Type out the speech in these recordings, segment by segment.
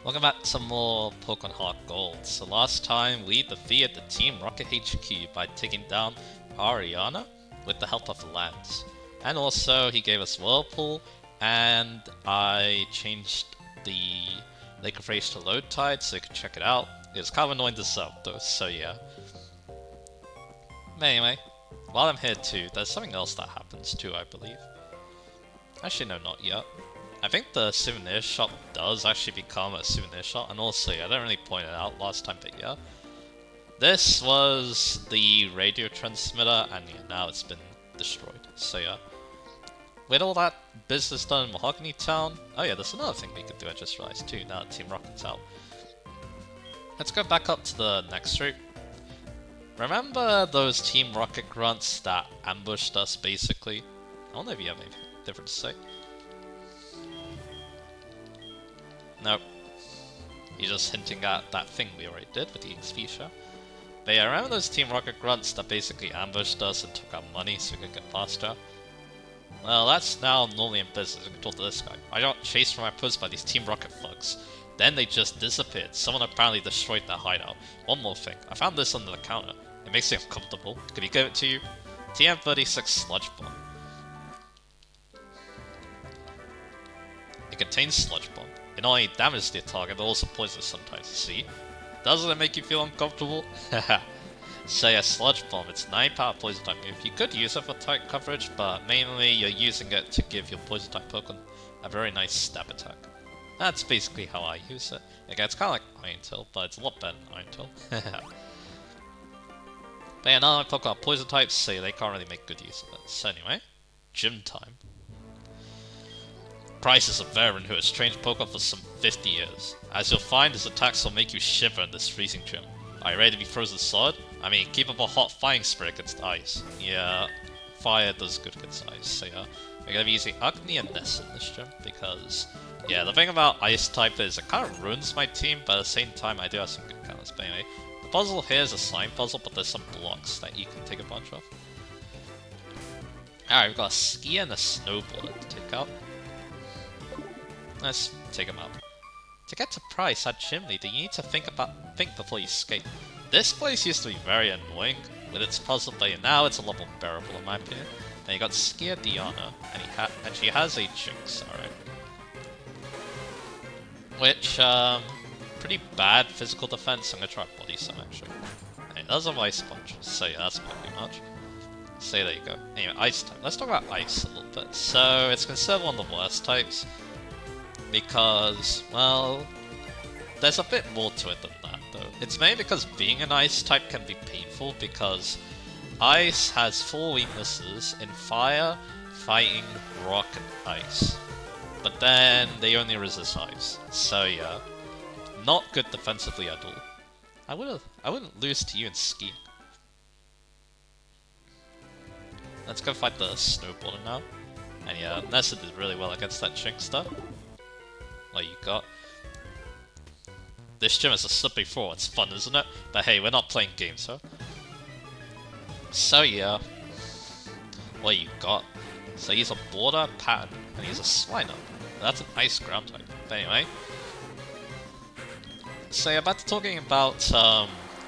Welcome back to more Pokemon Heart Gold. So last time we defeated the Team Rocket HQ by taking down Ariana with the help of Lance. And also he gave us Whirlpool, and I changed the Lake of Rage to Load Tide so you can check it out. It was kind of annoying to sub though, so yeah. But anyway, while I'm here too, there's something else that happens too, I believe. Actually no, not yet. I think the souvenir shop does actually become a souvenir shop, and also, I don't really point it out last time, but yeah. This was the radio transmitter, and yeah, now it's been destroyed, so yeah. With all that business done in Mahogany Town, oh yeah, there's another thing we could do, I just realized too, now that Team Rocket's out. Let's go back up to the next route. Remember those Team Rocket grunts that ambushed us, basically? I don't know if you have anything different to say. Nope. You're just hinting at that thing we already did with the XP share. But yeah, remember those Team Rocket grunts that basically ambushed us and took our money so we could get faster? Well, that's now normally in business. I can talk to this guy. I got chased from my post by these Team Rocket thugs. Then they just disappeared. Someone apparently destroyed their hideout. One more thing. I found this under the counter. It makes me uncomfortable. Could we give it to you? TM36 Sludge Bomb. It contains Sludge Bomb. It not only damages the target, but also poisons sometimes, see? Doesn't it make you feel uncomfortable? Haha. So yeah, Sludge Bomb, it's 9 power poison type move. You could use it for type coverage, but mainly you're using it to give your poison type Pokemon a very nice stab attack. That's basically how I use it. Again, it's kind of like Iron Tail, but it's a lot better than Iron Tail. But yeah, none of my Pokemon are poison types, so they can't really make good use of it. So anyway, gym time. Price is a veteran who has trained Pokemon for some 50 years. As you'll find, his attacks will make you shiver in this freezing gym. Are you ready to be frozen solid? I mean, keep up a hot fighting spirit against ice. Yeah, fire does good against ice, so yeah. We're gonna be using Agni and Ness in this gym, because, yeah, the thing about ice type is it kind of ruins my team, but at the same time I do have some good counters. But anyway, the puzzle here is a slime puzzle, but there's some blocks that you can take a bunch of. Alright, we've got a ski and a snowboarder to take out. Let's take him out. To get to Price at Gym Leader, you need to think before you skate. This place used to be very annoying with its puzzle, but now it's a lot more bearable in my opinion. Then you got Skier Diana, and she has a Jinx, alright. Which, pretty bad physical defense. I'm gonna try Body Slam actually. Hey, that's a Ice Punch, so yeah, that's not too much. So there you go. Anyway, Ice type. Let's talk about Ice a little bit. So it's considered one of the worst types. Because, well, there's a bit more to it than that, though. It's mainly because being an ice type can be painful, because ice has 4 weaknesses in fire, fighting, rock, and ice. But then they only resist ice. So yeah, not good defensively at all. I wouldn't lose to you in skiing. Let's go fight the snowboarder now. And yeah, Nessa did really well against that Chinkster. What you got? This gym is a slippery floor, it's fun, isn't it? But hey, we're not playing games, huh? So yeah. What you got? So he's a border pattern, and he's a Swiner. That's an ice ground type. But anyway. So yeah, back to talking about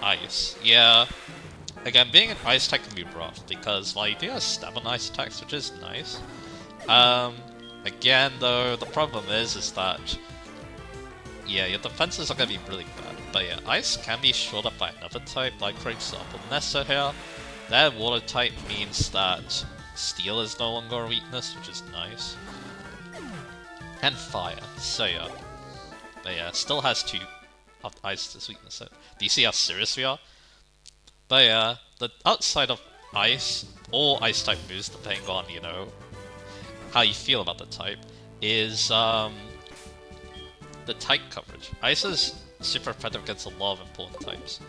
ice. Yeah. Again, being an ice type can be rough, because while you do have stab on ice attacks, which is nice. Again, though, the problem is that, yeah, your defenses are going to be really bad. But yeah, Ice can be shored up by another type, like for example, Nessa here. Their Water type means that Steel is no longer a weakness, which is nice. And Fire, so yeah. But yeah, still has 2 of Ice's weaknesses. Do you see how serious we are? But yeah, the outside of Ice, or Ice type moves, depending on, you know, how you feel about the type, is the type coverage. Ice is super effective against a lot of important types.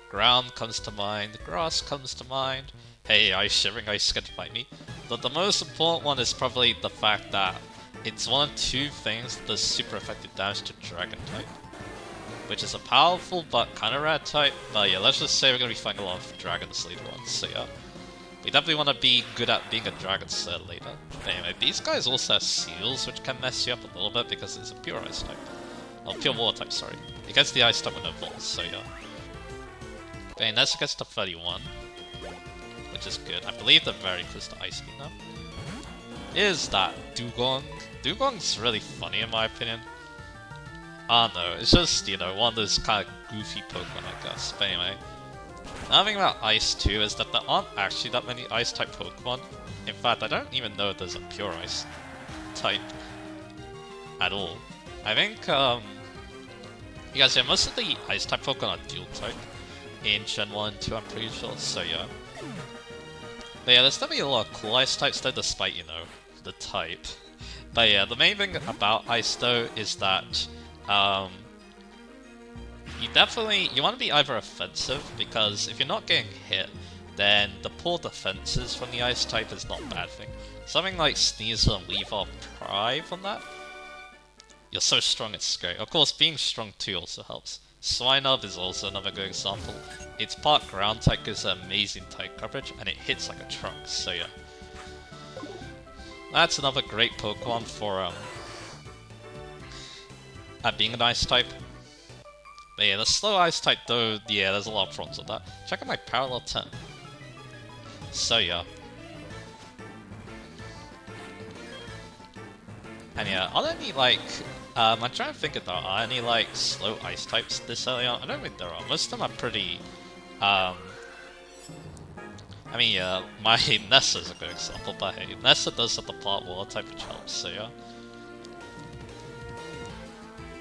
Ground comes to mind, grass comes to mind. Hey, Ice Shivering Ice can fight me. But the most important one is probably the fact that it's one of 2 things that does super effective damage to Dragon type. Which is a powerful but kinda rare type, but yeah, let's just say we're gonna be fighting a lot of dragons later on, so yeah. We definitely want to be good at being a Dragon Slayer later. But anyway, these guys also have Seals, which can mess you up a little bit because it's a pure ice type. Oh, pure water type, sorry. It gets the ice type with no balls, so yeah. Okay, Nessa gets to 31, which is good. I believe they're very close to Ice Beam now. Is that Dugong? Dugong's really funny in my opinion. I don't know, it's just, you know, one of those kind of goofy Pokemon, I guess. But anyway, another thing about Ice too is that there aren't actually that many Ice type Pokemon. In fact, I don't even know if there's a pure Ice type at all. I think, you guys, yeah, most of the Ice type Pokemon are dual type in Gen 1 and 2, I'm pretty sure, so yeah. But yeah, there's definitely a lot of cool Ice types though, despite, you know, the type. But yeah, the main thing about Ice though is that, you want to be either offensive, because if you're not getting hit, then the poor defenses from the Ice type is not a bad thing. Something like Sneasel and Weavile thrive on that. You're so strong, it's scary. Of course, being strong too also helps. Swinub is also another good example. Its part ground type gives amazing type coverage, and it hits like a truck, so yeah. That's another great Pokemon for being an Ice type. But yeah, the slow Ice type though, yeah, there's a lot of problems with that. Check out my Parallel 10. So yeah. And yeah, are there any like, I'm trying to think if there are any like slow Ice types this early on. I don't think there are. Most of them are pretty, I mean, yeah, my Nessa is a good example, but hey, Nessa does have the part water type which helps, so yeah.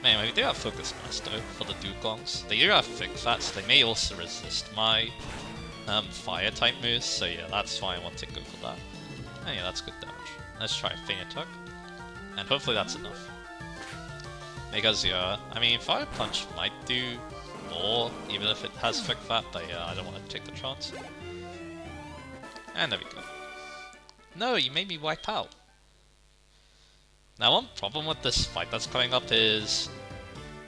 Anyway, we do have Focus Blast though, for the Dugongs. They do have Thick Fats, they may also resist my fire type moves, so yeah, that's why I want to go for that. And yeah, that's good damage. Let's try Feint Attack. And hopefully that's enough. Because yeah, I mean, Fire Punch might do more, even if it has Thick Fat, but yeah, I don't want to take the chance. And there we go. No, you made me wipe out. Now one problem with this fight that's coming up is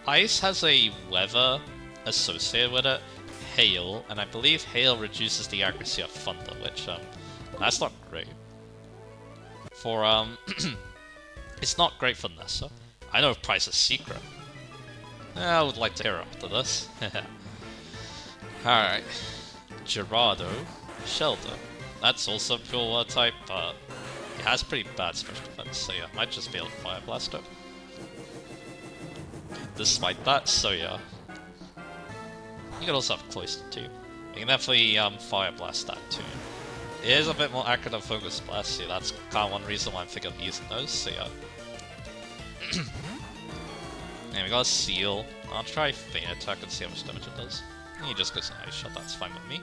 Ice has a weather associated with it, Hail, and I believe Hail reduces the accuracy of Thunder, which that's not great. For it's not great for Nessa. I know Price's secret. I would like to hear after this. Alright. Gerardo, Shelter. That's also pure water type, but it has pretty bad special defense, so yeah, might just be able to Fire Blast it. Despite that, so yeah. You can also have Cloister too. You can definitely Fire Blast that too. It is a bit more accurate than Focus Blast, so that's kind of one reason why I'm thinking of using those, so yeah. And we got a Seal. I'll try Feint Attack and see how much damage it does. And he just goes an Ice Shot, that's fine with me.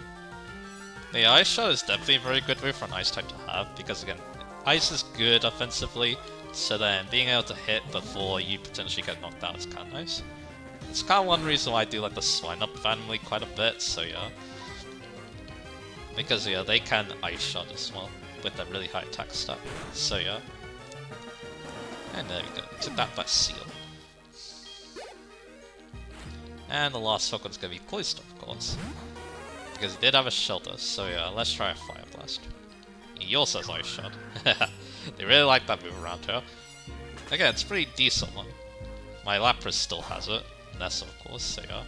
The Ice Shot is definitely a very good move for an Ice type to have, because again, Ice is good offensively, so then being able to hit before you potentially get knocked out is kind of nice. It's kind of one reason why I do like the Swinub family quite a bit, so yeah. Because yeah, they can Ice Shot as well, with a really high attack stat, so yeah. And there we go, took that by Seal. And the last Pokemon's gonna be Cloister, of course. Because he did have a Shelter, so yeah, let's try a Fire Blast. He also has Ice Shot. They really like that move around here. Again, it's a pretty decent one. My Lapras still has it. Nessa, of course, so yeah.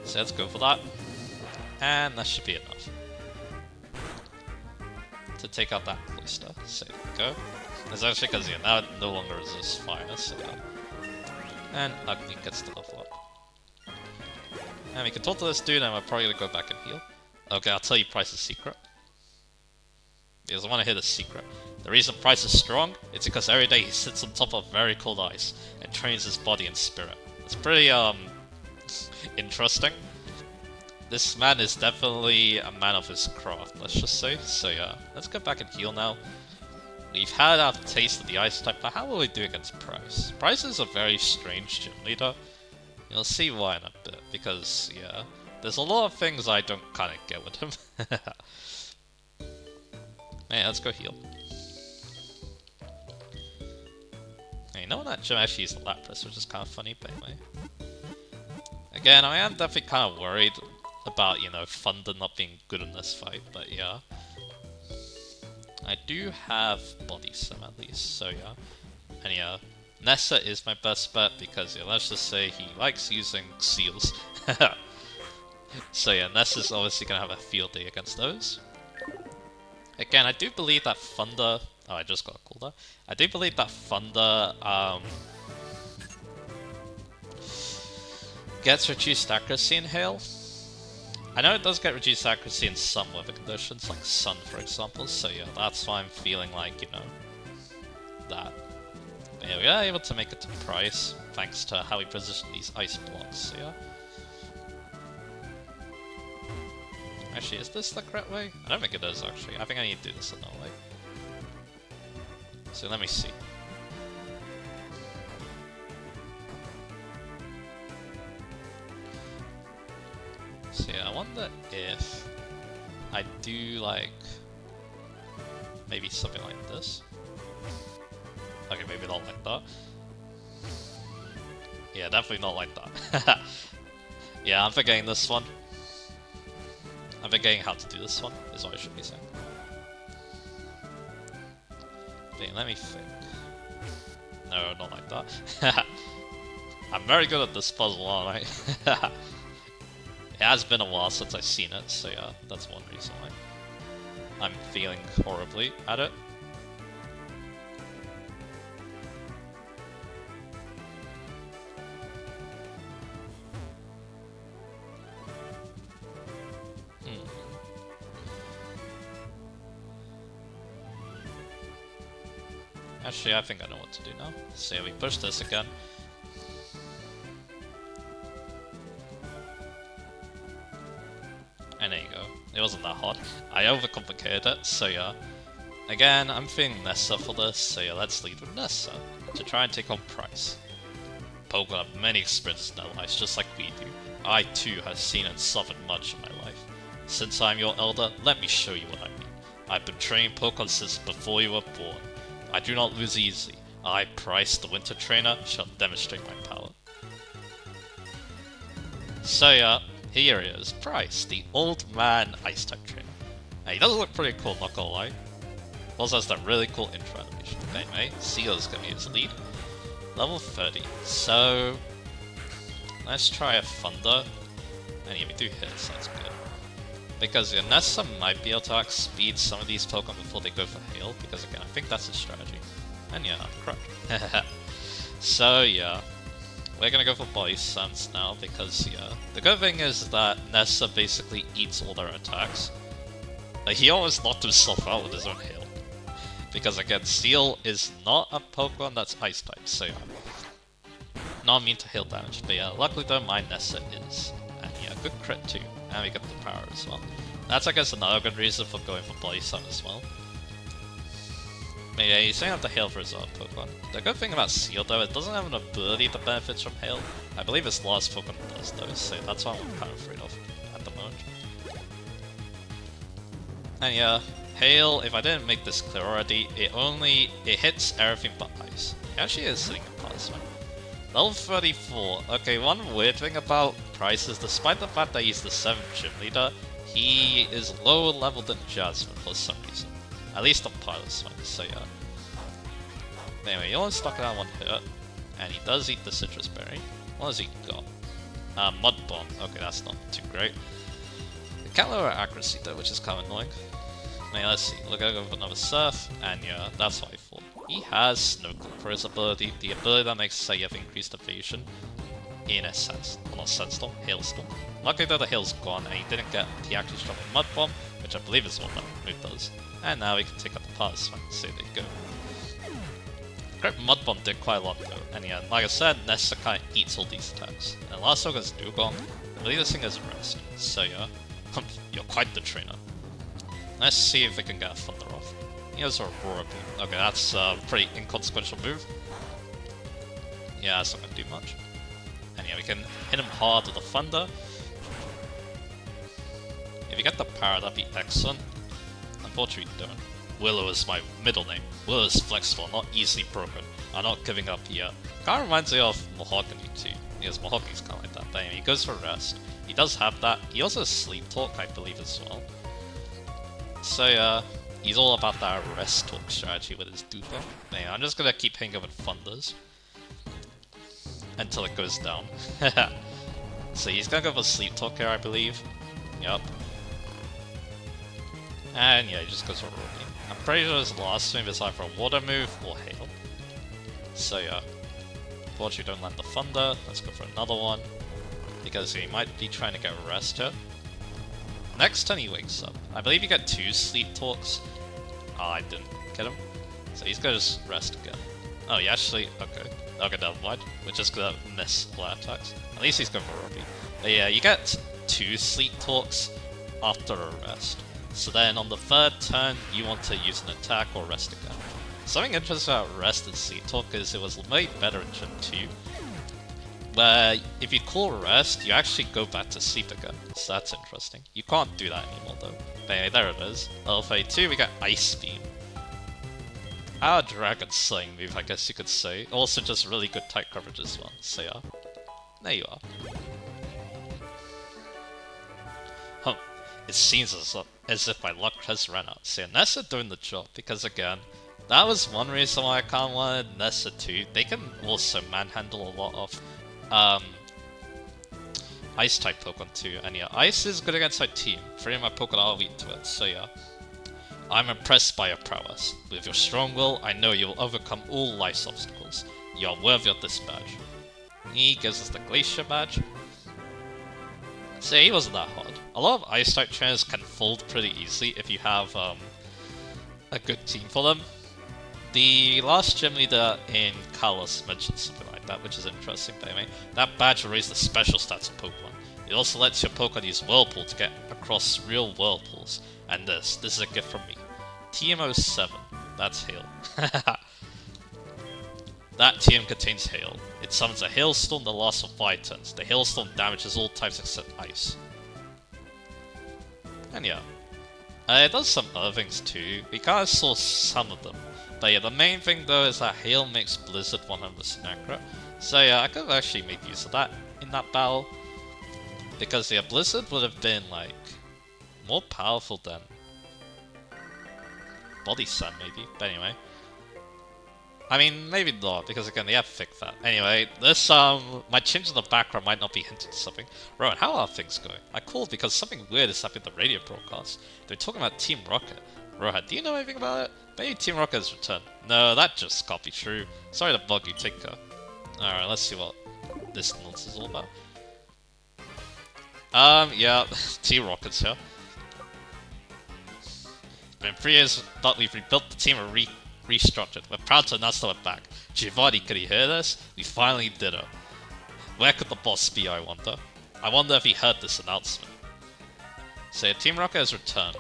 So let's go for that. And that should be enough to take out that Cloister. So there we go. It's actually because yeah, now it no longer resists fire, so yeah. And Ugly gets the level up. And we can talk to this dude and we're probably gonna go back and heal. Okay, I'll tell you Price's secret. Because I want to hear the secret. The reason Price is strong, it's because every day he sits on top of very cold ice and trains his body and spirit. It's pretty, interesting. This man is definitely a man of his craft, let's just say. So yeah, let's go back and heal now. We've had our taste of the Ice type, but how will we do against Price? Price is a very strange gym leader. You'll see why in a bit, because, yeah, there's a lot of things I don't kind of get with him. Man, let's go heal. Hey, no one at gym actually used Lapras, which is kind of funny, but anyway. Again, I am definitely kind of worried about, you know, Thunder not being good in this fight, but yeah. I do have Body Slam at least, so yeah. And yeah, Nessa is my best bet because, yeah, let's just say he likes using seals. So yeah, Nessa's obviously gonna have a field day against those. Again, I do believe that Thunder... Oh, I just got a call there. I do believe that Thunder, gets reduced accuracy in Hail. I know it does get reduced accuracy in some weather conditions, like sun, for example, so yeah, that's why I'm feeling like, you know, that. But yeah, we are able to make it to price, thanks to how we position these ice blocks, so yeah. Actually, is this the correct way? I don't think it is, actually. I think I need to do this another way. So let me see. So yeah, I wonder if I do like maybe something like this. Okay, maybe not like that. Yeah, definitely not like that. Yeah, I'm forgetting this one. I'm forgetting how to do this one, is what I should be saying. But let me think. No, not like that. I'm very good at this puzzle, aren't I? It has been a while since I've seen it, so yeah, that's one reason why I'm feeling horribly at it. Actually, I think I know what to do now. So yeah, we push this again. And there you go. It wasn't that hard. I overcomplicated it, so yeah. Again, I'm feeling Nessa for this, so yeah, let's lead with Nessa to try and take on Price. Pokemon have many experiences in their lives, just like we do. I too have seen and suffered much in my life. Since I'm your elder, let me show you what I mean. I've been training Pokemon since before you were born. I do not lose easily. I, Price, the Winter Trainer, shall demonstrate my power. So yeah, here he is, Price, the old man Ice-type trainer. Now, he does look pretty cool, not gonna lie. Also has that really cool intro animation. Anyway, Seal's gonna be his lead. Level 30. So let's try a Thunder. And yeah, we do hit, so that's good. Because yeah, Nessa might be able to outspeed some of these Pokemon before they go for Hail, because again, I think that's his strategy. And yeah, I'm correct. So yeah, we're gonna go for Body Sense now, because yeah, the good thing is that Nessa basically eats all their attacks. Like, he almost knocked himself out with his own Hail. Because again, Steel is not a Pokemon that's Ice-type, so yeah, not immune to Hail damage. But yeah, luckily though, my Nessa is. And yeah, good crit too. And we get the power as well. That's, I guess, another good reason for going for Body Sun as well. But yeah, he's saying have to Hail for his other Pokemon. The good thing about Seal, though, it doesn't have an ability that benefits from Hail. I believe his last Pokemon does, though, so that's what I'm kind of afraid of at the moment. And yeah, Hail, if I didn't make this clear already, it hits everything but Ice. It actually is sitting in Plasma. Level 34. Okay, one weird thing about Price is, despite the fact that he's the 7th gym leader, he is lower level than Jasmine for some reason. At least on Pilot Swing, so yeah. Anyway, he only stuck it out one hit, and he does eat the Citrus Berry. What has he got? Mud Bomb. Okay, that's not too great. It can't lower accuracy though, which is kind of annoying. Now let's see, we're gonna go with another Surf, and yeah, that's what I thought. He has Snow Cone for his ability, the ability that makes say you have increased evasion in a sense, well, not Sandstorm, Hailstorm. Luckily though, the Hail's gone, and he didn't get the actually strong Mud Bomb, which I believe is what that move does. And now we can take up the Pilot Swing, so there you go. Great Mud Bomb did quite a lot though, and yeah, like I said, Nessa kind of eats all these attacks. And last one is Dugong. I believe this thing is Rest, so yeah, you're quite the trainer. Let's see if we can get a Thunder off. Here's a Aurora Beam. Okay, that's a pretty inconsequential move. Yeah, that's not gonna do much. And yeah, we can hit him hard with the Thunder. If you get the power, that'd be excellent. Unfortunately, we don't. Willow is my middle name. Willow is flexible, not easily broken. I'm not giving up here. Kinda reminds me of Mahogany too. Because Mahogany's kinda like that. But anyway, he goes for Rest. He does have that. He also has Sleep Talk, I believe, as well. So yeah, he's all about that Rest Talk strategy with his Duper. Anyway, I'm just gonna keep hitting him with Thunders. until it goes down. So he's gonna go for Sleep Talk here, I believe. Yup. And yeah, he just goes for Ruby. I'm pretty sure his last move is either a Water move or Hail. So yeah. Unfortunately, don't land the Thunder. Let's go for another one. Because he might be trying to get Rest here. Next turn he wakes up. I believe you get 2 Sleep Talks. Oh, I didn't get him. So he's gonna just rest again. Oh, he actually... Okay. Okay, never mind. We're just gonna miss all our attacks. At least he's going for Ruby. But yeah, you get 2 Sleep Talks after a rest. So then on the 3rd turn, you want to use an attack or rest again. Something interesting about Rest and Sleep Talk is it was made better in Gen 2. Where if you call Rest, you actually go back to sleep again. So that's interesting. You can't do that anymore though. But anyway, there it is. Level 32, we got Ice Beam. Our Dragon Slaying move, I guess you could say. Also just really good tight coverage as well. So yeah. There you are. Huh. It seems as if my luck has run out. So yeah, Nessa doing the job, because again, that was one reason why I kinda wanted Nessa too. They can also manhandle a lot of Ice type Pokemon too, and yeah, Ice is good against my team. 3 of my Pokemon are weak to it, so yeah. I'm impressed by your prowess. With your strong will, I know you will overcome all life's obstacles. You are worthy of this badge. He gives us the Glacier badge. So yeah, he wasn't that hard. A lot of Ice type trainers can fold pretty easily if you have a good team for them. The last gym leader in Kalos mentioned something like that, which is interesting, but anyway, that badge will raise the special stats of Pokemon. It also lets your Pokemon use Whirlpool to get across real Whirlpools, and this is a gift from me. TM07, that's Hail. That TM contains Hail. It summons a Hailstorm that lasts for 5 turns. The Hailstorm damages all types except Ice. And yeah, it does some other things too. We kinda saw some of them. But yeah, the main thing though is that Hail makes Blizzard 100% accurate. So yeah, I could actually make use of that in that battle. Because yeah, Blizzard would have been like more powerful than Body Slam maybe. But anyway. I mean, maybe not, because again, they have Thick Fat. Anyway, this, my change in the background might not be hinting to something. Rowan, how are things going? I called because something weird is happening in the radio broadcast. They're talking about Team Rocket. Rohan, do you know anything about it? Maybe Team Rocket has returned. No, that just can't be true. Sorry to bug you, take care. Alright, let's see what this nonsense is all about. Yeah, Team Rocket's here. It's been 3 years that we've rebuilt the team and restructured. We're proud to announce that we're back. Giovanni, could he hear this? We finally did it. Where could the boss be, I wonder? I wonder if he heard this announcement. So yeah, Team Rocket has returned.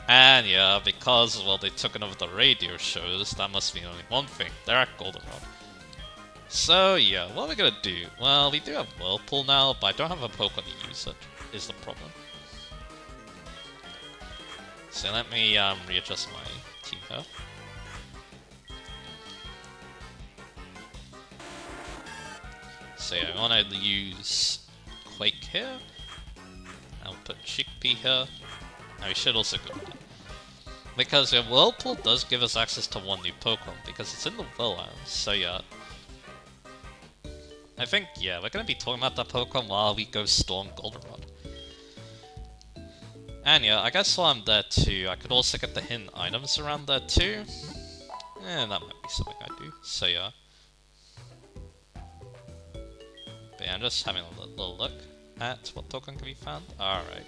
And yeah, because, well, they took over the radio shows, that must mean only one thing. They're at Goldenrod. So yeah, what are we gonna do? Well, we do have Whirlpool now, but I don't have a Pokemon to use it, is the problem. So let me readjust my team here. So yeah, I want to use Quake here. I'll put Chickpea here. Now we should also go there. Because yeah, Whirlpool does give us access to 1 new Pokemon, because it's in the Willow, so yeah. I think, yeah, we're going to be talking about that Pokemon while we go storm Goldenrod. And yeah, I guess while I'm there too, I could also get the hidden items around there too. And that might be something I do, so yeah. But yeah, I'm just having a little look at what Pokemon can be found. Alright.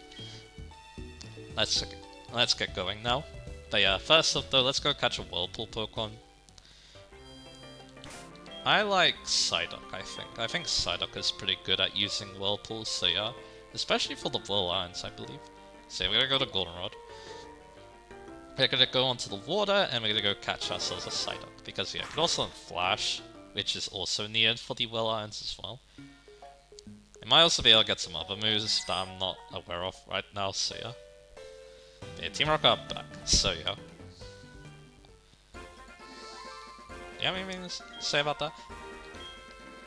Let's get going now. But yeah, first off though, let's go catch a Whirlpool Pokemon. I like Psyduck, I think. I think Psyduck is pretty good at using Whirlpools, so yeah. Especially for the Will Irons, I believe. So we're gonna go to Goldenrod. We're gonna go onto the water, and we're gonna go catch ourselves a Psyduck. Because yeah, we can also Flash, which is also needed for the Will Irons as well. I might also be able to get some other moves that I'm not aware of right now, so yeah. But yeah, Team Rocket are back, so yeah. Do you have anything to say about that?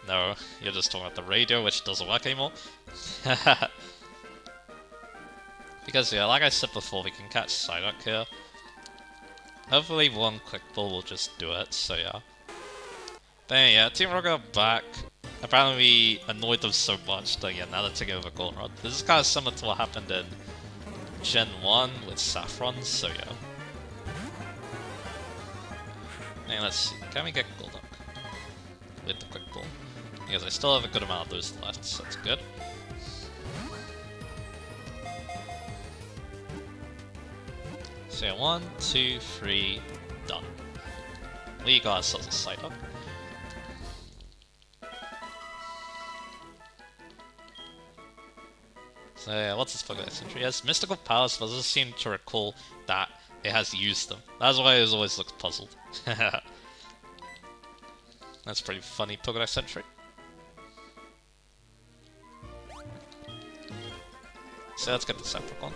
No, you're just talking about the radio, which doesn't work anymore. Because yeah, like I said before, we can catch Psyduck here. Hopefully 1 Quick Ball will just do it, so yeah. But yeah, Team Rocket are back. Apparently we annoyed them so much that yeah, now they're taking over Goldenrod. This is kind of similar to what happened in Gen 1 with Saffron, so yeah. And let's see, can we get Golduck with the Quick Ball? Because I still have a good amount of those left, so that's good. So yeah, 1, 2, 3, done. We got ourselves a Psyduck. So yeah, what's this Pokédex entry? It has mystical powers, but doesn't seem to recall that it has used them. That's why it always looks puzzled. That's pretty funny Pokédex entry. So let's get the Sapricon.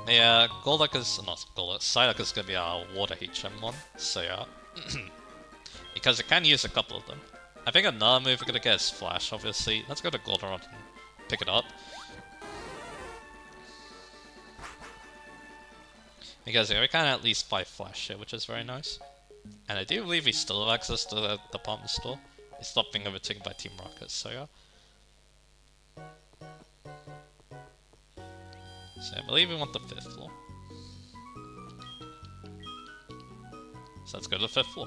Yeah, Golduck is not Golduck. Psyduck is gonna be our Water HM one. So yeah, because it can use a couple of them. I think another move we're gonna get is Flash. Obviously, let's go to Goldenrod and pick it up. Because yeah, we can at least buy Flash here, which is very nice. And I do believe we still have access to the department store. It's not being overtaken by Team Rocket, so yeah. So I believe we want the 5th floor. So let's go to the 5th floor.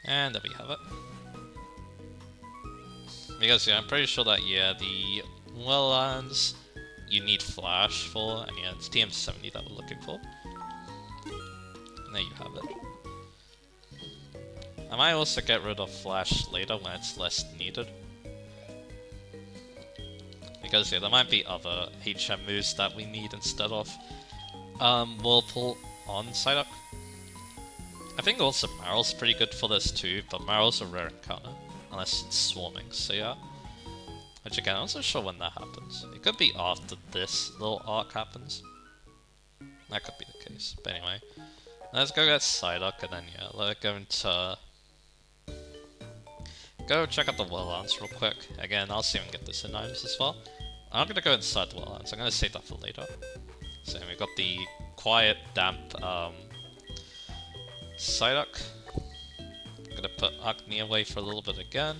And there we have it. Because yeah, I'm pretty sure that yeah, the Welllands you need Flash for, and yeah, it's TM70 that we're looking for. And there you have it. I might also get rid of Flash later when it's less needed. Because yeah, there might be other HM moves that we need instead of Whirlpool on Psyduck. I think also Marrow's pretty good for this too, but Marrow's a rare encounter, unless it's swarming, so yeah. Which again, I'm not so sure when that happens. It could be after this little arc happens. That could be the case, but anyway. Let's go get Psyduck, and then yeah, let's go into... Go check out the Welllands real quick. Again, I'll see if we can get this in items as well. I'm gonna go inside the Welllands, I'm gonna save that for later. So we got the quiet, damp, Psyduck. I'm gonna put Acne away for a little bit again.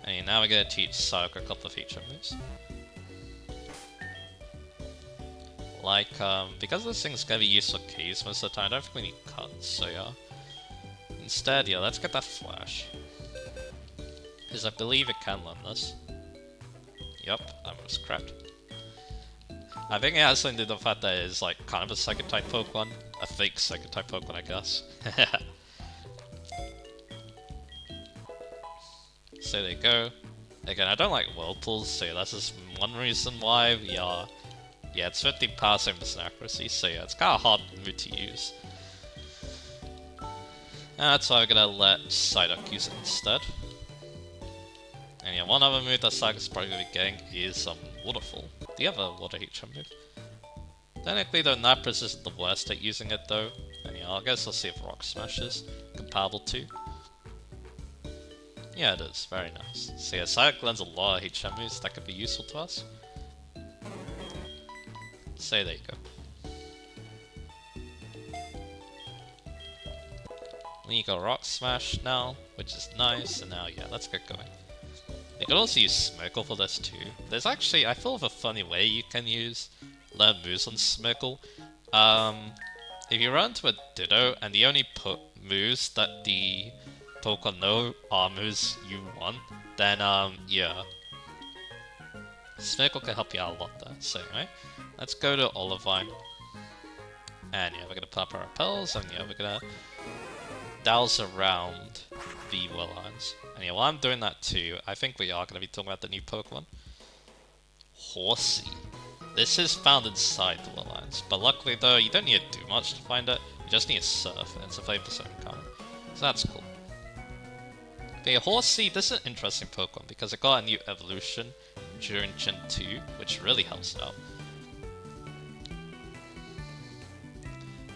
And now we're gonna teach Psyduck a couple of feature moves. Like, because this thing's gonna be used for keys most of the time, I don't think we need cuts, so yeah. Instead, yeah, let's get that Flash. Because I believe it can learn this. Yup, I was correct. I think it has something to do with the fact that it is like kind of a Psychic type Pokemon. A fake Psychic type Pokemon, I guess. So there you go. Again, I don't like Whirlpools, so yeah, that's just one reason why we are... Yeah, it's 15 power, 7% accuracy, so yeah, it's kind of hard move to use. And that's why we're gonna let Psyduck use it instead. And yeah, one other move that Psyduck's probably gonna be getting is Waterfall, the other Water HM move. Technically though, Napris isn't the worst at using it though. And yeah, I guess I'll see if Rock Smash is comparable to. Yeah, it is. Very nice. So yeah, Psyduck learns a lot of HM moves that could be useful to us. So there you go. We got Rock Smash now, which is nice, and now yeah, let's get going. You can also use Smirkle for this too. There's actually, I feel of a funny way you can learn moves on Smirkle. If you run to a Ditto and the only moves that the Pokemon know are moves you want, then yeah. Smirkle can help you out a lot there. So anyway, let's go to Olivine. And yeah, we're gonna pop our repels, and yeah, we're gonna douse around the Welllands. And yeah, while I'm doing that too, I think we are gonna be talking about the new Pokemon. Horsey. This is found inside the Welllands, but luckily though, you don't need to do much to find it. You just need to surf, and it's a 5% encounter. So that's cool. But yeah, Horsey, this is an interesting Pokemon because it got a new evolution during Gen 2, which really helps it out.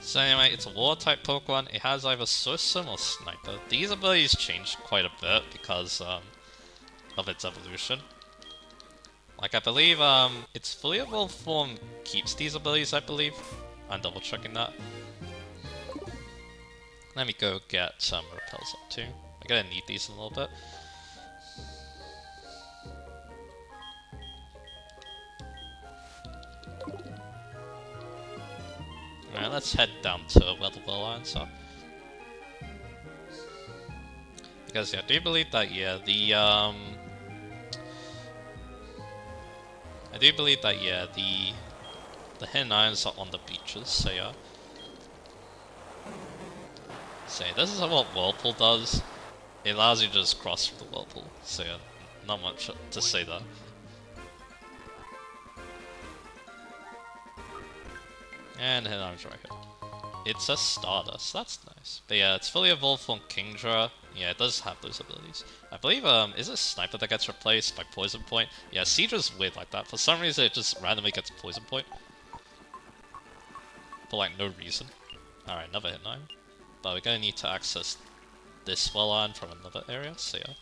So anyway, it's a Water type Pokemon. It has either Sursum or Sniper. These abilities changed quite a bit because of its evolution. Like, I believe, its fully evolved form keeps these abilities, I believe. I'm double checking that. Let me go get some repels up too. I'm gonna need these in a little bit. Alright, let's head down to where the Willow Irons are. Because, yeah, I do believe that, yeah, I do believe that, yeah, the hidden irons are on the beaches, so yeah. So yeah, this is what Whirlpool does. It allows you to just cross through the Whirlpool, so yeah, not much to say there. And hidden irons right here. It's a Stardust, that's nice. But yeah, it's fully evolved from Kingdra. Yeah, it does have those abilities. I believe, is it Sniper that gets replaced by Poison Point? Yeah, Seadra's weird like that. For some reason, it just randomly gets Poison Point. For like, no reason. Alright, another hit 9. But we're gonna need to access this well on from another area, so yeah.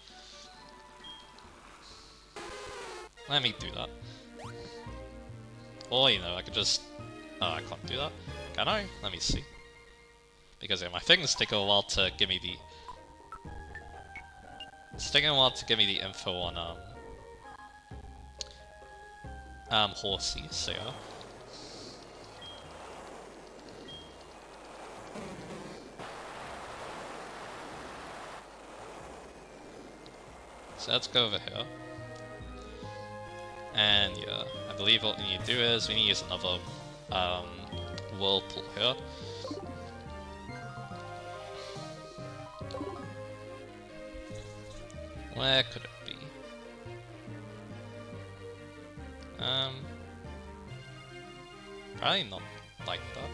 Let me do that. Or, you know, I could just... Oh, I can't do that. Can I? Let me see. Because yeah, my things take a while to give me the... It's taking a while to give me the info on, Horsey, so yeah. So let's go over here. And yeah, I believe what we need to do is we need to use another, Whirlpool here. Where could it be? Probably not like that.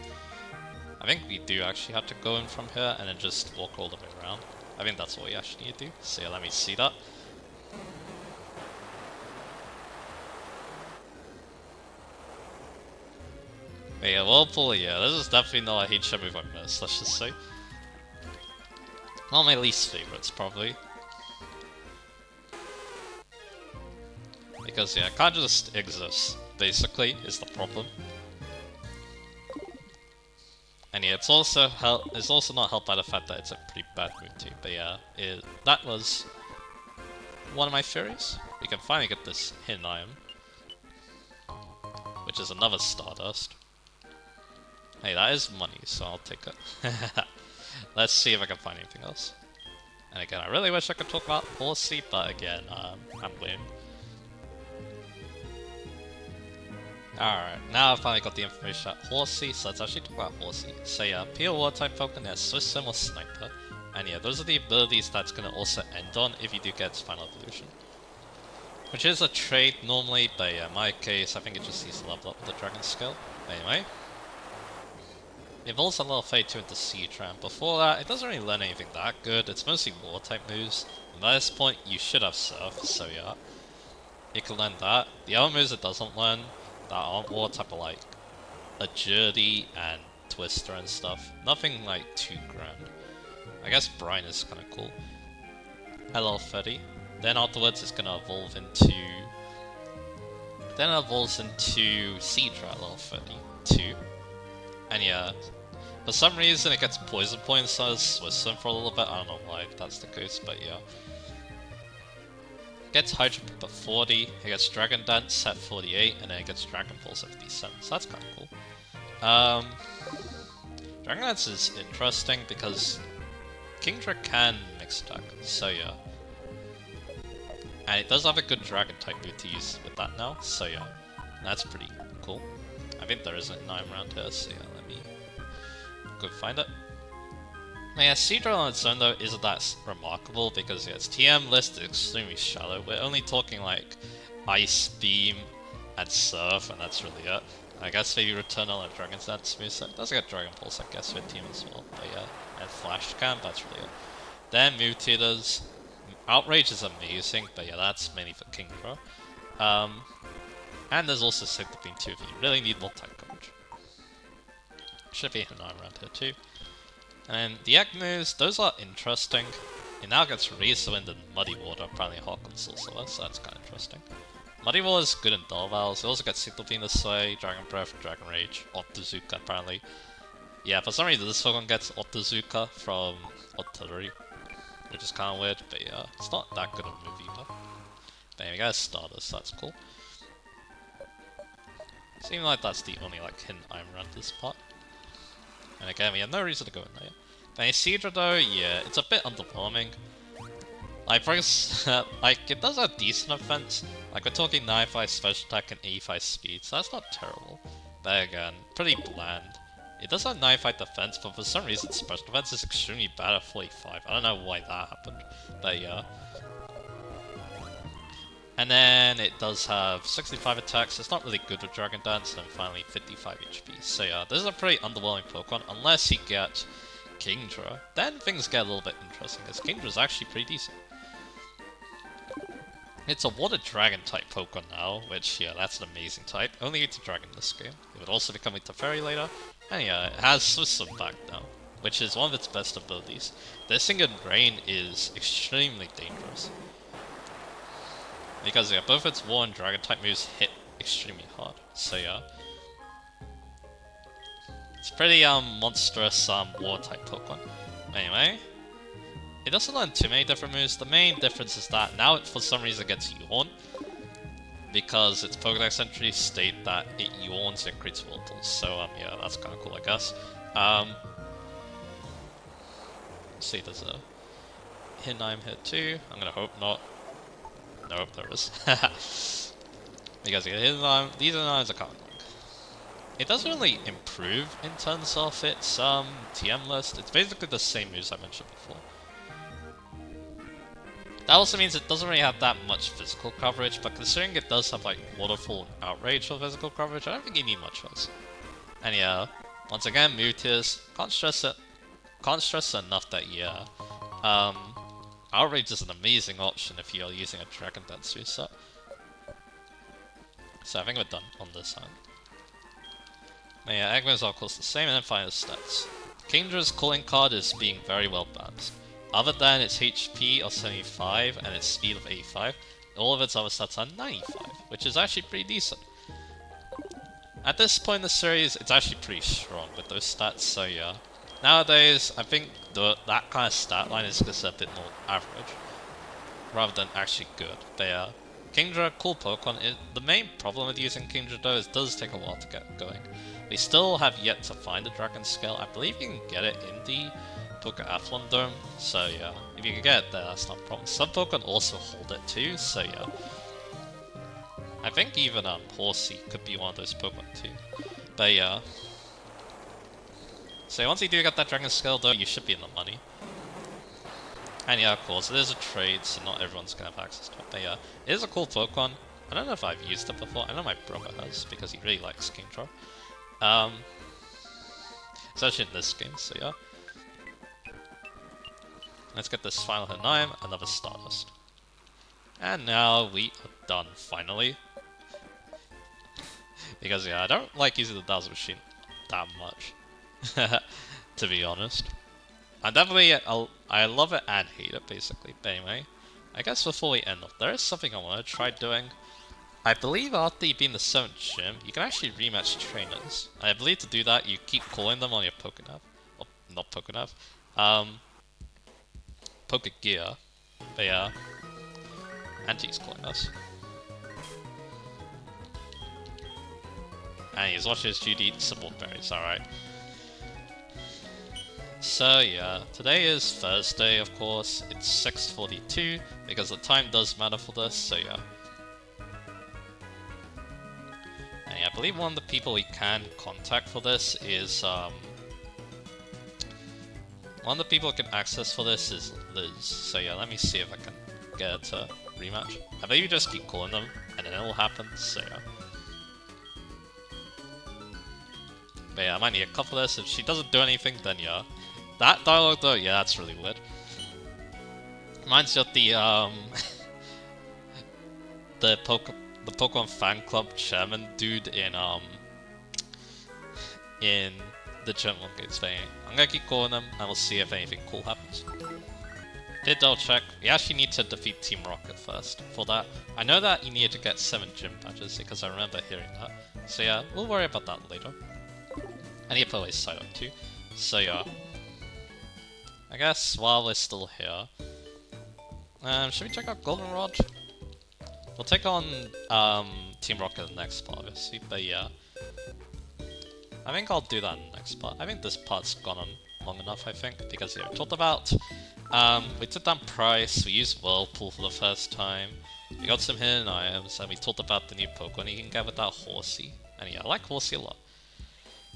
I think we do actually have to go in from here and then just walk all the way around. I think that's what we actually need to do. So yeah, let me see that. But yeah, Whirlpool, yeah, this is definitely not a HM move I missed, let's just say. Not my least favorites, probably. Because yeah, it can't just exist, basically, is the problem. And yeah, it's also not helped by the fact that it's a pretty bad move too. But yeah, that was one of my theories. We can finally get this hidden iron, which is another Stardust. Hey, that is money, so I'll take it. Let's see if I can find anything else. And again, I really wish I could talk about Horsey, but again, I'm winning. Alright, now I've finally got the information about Horsey, so let's actually talk about Horsey. So yeah, Pure Water type Pokemon has Swiss Sim or Sniper. And yeah, those are the abilities that's gonna also end on if you do get its final evolution. Which is a trait normally, but yeah, in my case, I think it just needs to level up with the Dragon Skill. Anyway. It evolves a level 32 into Sea-Tram. Before that, it doesn't really learn anything that good, it's mostly Water type moves. And by this point, you should have Surf, so yeah. It can learn that. The other moves it doesn't learn that aren't Water type are like Agility and Twister and stuff. Nothing like too grand. I guess Brine is kinda cool. At level 30. Then afterwards it's gonna evolve into... Then it evolves into Seadra at level 32. And yeah, for some reason it gets Poison Points, so Swiss Sim for a little bit. I don't know why that's the case, but yeah. Gets Hydro Pump at 40, it gets Dragon Dance at 48, and then it gets Dragon Pulse at 57, so that's kinda cool. Dragon Dance is interesting because Kingdra can mix attack, so yeah. And it does have a good Dragon type move to use with that now, so yeah. That's pretty cool. I think there is a 9 around here, so yeah, let me go find it. Now yeah, Seadra on its own though isn't that remarkable because yeah, its TM list is extremely shallow. We're only talking like Ice Beam and Surf, and that's really it. I guess maybe Return on a Dragon's Dance moveset. It does get Dragon Pulse, I guess, with team as well, but yeah. And Flash Camp, that's really it. Then Mutators. Outrage is amazing, but yeah, that's mainly for Kingdra. And there's also Centipede too if you really need more type coverage. Should be an arm around here too. And the egg moves, those are interesting. It now gets Razor Wind and Muddy Water, apparently Hawk and Sorcerer, so that's kind of interesting. Muddy Wall is good in Dull Vowels. It also gets Signal Beam this way, Dragon Breath, Dragon Rage, Octazooka apparently. Yeah, for some reason this Pokemon gets Octazooka from Artillery, which is kind of weird, but yeah, it's not that good of a move either. But anyway, we got Stardust, that's cool. Seems like that's the only like hidden item around this part. And again, we have no reason to go in there. But Seadra though, yeah, it's a bit underwhelming. Like, for example, like, it does have decent offense. Like, we're talking 95 special attack and 85 speed, so that's not terrible. But again, pretty bland. It does have 95 defense, but for some reason special defense is extremely bad at 45. I don't know why that happened, but yeah. And then it does have 65 attacks, it's not really good with Dragon Dance, and then finally 55 HP. So yeah, this is a pretty underwhelming Pokemon, unless you get Kingdra. Then things get a little bit interesting, because Kingdra is actually pretty decent. It's a Water Dragon type Pokemon now, which, yeah, that's an amazing type. Only it's a dragon in this game. It would also become a Teferi later. And yeah, it has Swiss back now, which is one of its best abilities. This thing in Rain is extremely dangerous. Because, yeah, both its War and Dragon type moves hit extremely hard. So, yeah. It's pretty, monstrous, War type Pokemon. Anyway. It doesn't learn too many different moves. The main difference is that now it for some reason gets Yawn. Because its Pokédex entries state that it yawns and creates Voltals. So yeah, that's kinda cool I guess. Let's see, there's a hidden item here too. I'm gonna hope not. Nope, there is. Because yeah, hidden item, these items are kinda annoying. It doesn't really improve in terms of its TM list. It's basically the same moves I mentioned before. That also means it doesn't really have that much physical coverage, but considering it does have like Waterfall and Outrage for physical coverage, I don't think you need much else. And yeah, once again, Mewtwo's can't stress it enough that yeah, Outrage is an amazing option if you're using a Dragon Dance reset. So I think we're done on this hand. But yeah, Eggman's are of course the same, and then final stats. Kingdra's calling card is being very well balanced. Other than its HP of 75 and its speed of 85, all of its other stats are 95, which is actually pretty decent. At this point in the series, it's actually pretty strong with those stats, so yeah. Nowadays, I think that kind of stat line is just a bit more average, rather than actually good. But yeah, Kingdra, cool Pokemon. The main problem with using Kingdra though is it does take a while to get going. We still have yet to find the Dragon Scale. I believe you can get it in the Pokeathlon Dome, so yeah, if you can get it there, that's not a problem. Some Pokemon also hold it too, so yeah. I think even Horsey could be one of those Pokemon too. But yeah. So once you do get that Dragon Scale though, you should be in the money. And yeah, of course, it is a trade, so not everyone's gonna have access to it. But yeah, it is a cool Pokemon. I don't know if I've used it before. I know my brother has, because he really likes Kingdra. Especially in this game, so yeah. Let's get this final hidden item, another Stardust. And now we are done, finally. Because yeah, I don't like using the Dazzle Machine that much, to be honest. I love it and hate it, basically. But anyway, I guess before we end off, there is something I want to try doing. I believe after you beat in the 7th gym, you can actually rematch trainers. And I believe to do that, you keep calling them on your Pokénav. Or, not Pokénav. Pokegear. But yeah. Anti's calling us. And he's watching his duty support berries, alright. So yeah, today is Thursday of course, it's 6:42, because the time does matter for this, so yeah. And yeah, I believe one of the people we can contact for this is, one of the people who can access for this is Liz, so yeah, let me see if I can get her to rematch. I believe you just keep calling them, and then it'll happen, so yeah. But yeah, I might need a couple of this. If she doesn't do anything, then yeah. That dialogue though, yeah, that's really weird. Reminds me of the the Pokemon fan club chairman dude in the Gen 1 games thing. I'm gonna keep calling them and we'll see if anything cool happens. Did double check. We actually need to defeat Team Rocket first. For that, I know that you need to get 7 gym badges because I remember hearing that. So yeah, we'll worry about that later. I need to put away Psyduck too. So yeah, I guess while we're still here, should we check out Goldenrod? We'll take on Team Rocket in the next part, obviously. But yeah, I think I'll do that in the next part. I think this part's gone on long enough, I think, because yeah, we talked about, we took down Price, we used Whirlpool for the first time, we got some hidden items, and we talked about the new Pokemon you can get with that Horsey. And yeah, I like Horsey a lot.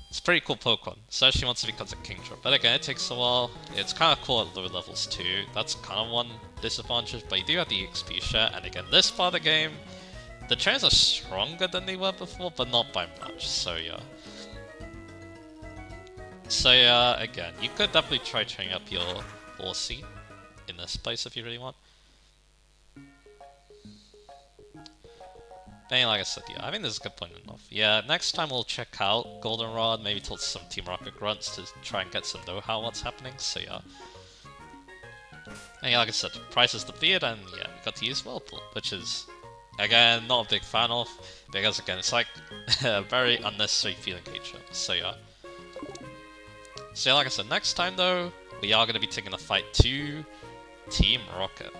It's a pretty cool Pokemon, especially once it becomes a Kingdra. But again, it takes a while. It's kind of cool at lower levels too. That's kind of one disadvantage, but you do have the EXP share, and again, this part of the game, the trainers are stronger than they were before, but not by much, so yeah. So yeah, again, you could definitely try training up your Horsey in this place if you really want. But like I said, yeah, I think this is a good point enough. Yeah, next time we'll check out Goldenrod, maybe talk to some Team Rocket grunts to try and get some know-how what's happening, so yeah. And yeah, like I said, Price is defeated, and yeah, we got to use Whirlpool, which is, again, not a big fan of, because again, it's like a very unnecessary feeling creature, so yeah. So yeah, like I said, next time though, we are going to be taking the fight to Team Rocket.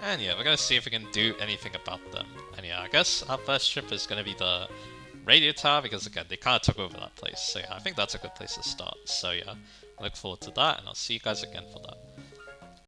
And yeah, we're going to see if we can do anything about them. And yeah, I guess our first trip is going to be the Radio Tower, because again, they kind of took over that place. So yeah, I think that's a good place to start. So yeah, I look forward to that, and I'll see you guys again for that.